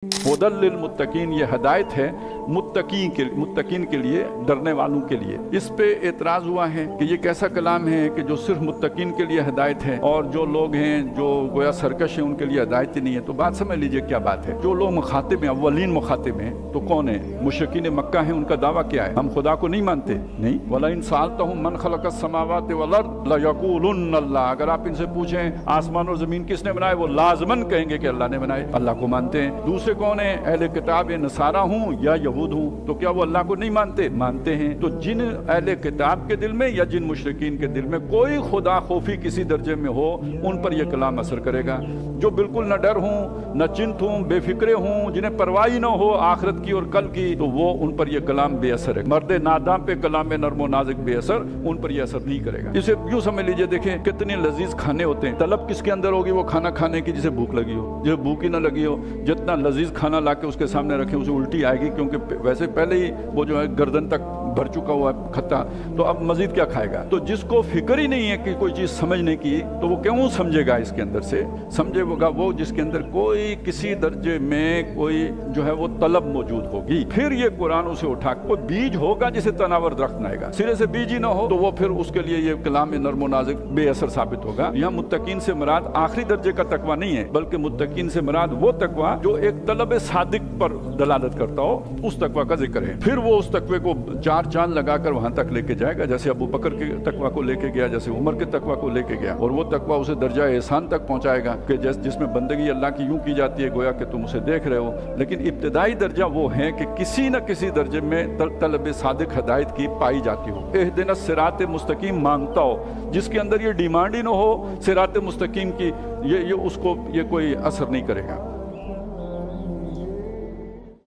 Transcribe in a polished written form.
हुदल लिल मुत्तकीन, ये हदायत है मुत्तकीन के लिए, डरने वालों के लिए। इस पे एतराज़ हुआ है कि ये कैसा कलाम है कि जो सिर्फ मुत्तकीन के लिए हदायत है और जो लोग हैं जो गोया सरकश हैं उनके लिए हदायत ही नहीं है। तो बात समझ लीजिए क्या बात है। जो लोग मुखातिब हैं, अव्वलीन मुखातिब हैं, तो कौन है? मुशरिकीन मक्का हैं। उनका दावा क्या है? हम खुदा को नहीं मानते। नहीं, वला इन सालतहुम मन खलक़स समावाति वल अर्द लयक़ूलुन्न अल्लाह। अगर आप इनसे पूछें आसमान और ज़मीन किसने बनाए, वो लाज़मन कहेंगे कि अल्लाह ने बनाए। अल्लाह को मानते हैं। दूसरे कौन है? अहले किताब, नसारा हूँ या यहूद हूँ। तो क्या वो अल्लाह को नहीं मानते? मानते हैं। तो जिन अहले किताब के दिल में या जिन मुशरिकीन के दिल में कोई खुदा खौफी किसी दर्जे में हो, उन पर यह कलाम असर करेगा। जो बिल्कुल न डर हूँ, न चिंत हूँ, बेफिक्रे हूँ, जिन्हें परवाह न हो आखिरत की और कल की, तो वो उन पर यह कलाम बेअसर है। मर्द नादाम पे कलाम नर्मो नाज़िक बेअसर, उन पर यह असर नहीं करेगा। इसे यूँ समझ लीजिए, देखें कितने लजीज खाने होते हैं। तलब किसके अंदर होगी? वो खाना खाने की जिसे भूख लगी हो। जिसे भूख ही ना लगी हो, जितना लजीज खाना ला के उसके सामने रखे उसे उल्टी आएगी, क्योंकि वैसे पहले ही वो जो है गर्दन तक भर चुका हुआ है खत्ता, तो अब मजीद क्या खाएगा? तो जिसको फिक्र ही नहीं है कि कोई चीज़ समझने की, तो वो क्यों समझेगा? इसके अंदर से समझेगा वो जिसके अंदर कोई किसी दर्जे में कोई जो है वो तलब मौजूद होगी। फिर ये कुरान उसे उठा, कोई बीज होगा जिसे तनावर दरख्त न आएगा, सिरे से बीज ही ना हो, तो वो फिर उसके लिए ये कलाम नर्मो नाज़िक बेअसर साबित होगा। यहाँ मुत्तकीन से मुराद आखिरी दर्जे का तकवा नहीं है, बल्कि मुत्तकीन से मुराद वो तकवा जो एक तलब सादिक पर दलालत करता हो, उस तकवा का जिक्र है। फिर वो उस तकवे को चार चांद लगाकर वहां तक लेके जाएगा, जैसे अबू बकर के तकवा को लेके गया, जैसे उमर के तकवा को लेके गया, और वो तकवा उसे दर्जा एहसान तक पहुंचाएगा कि जिसमें बंदगी अल्लाह की यूं की जाती है गोया कि तुम उसे देख रहे हो। लेकिन इब्तिदाई दर्जा वो है कि किसी न किसी दर्जे में तलब सादिक हदायत की पाई जाती हो। इहदिनस सिरात मुस्तकीम मांगता हो, जिसके अंदर ये डिमांड ही न हो सिरात मुस्तकीम की, ये उसको ये कोई असर नहीं करेगा।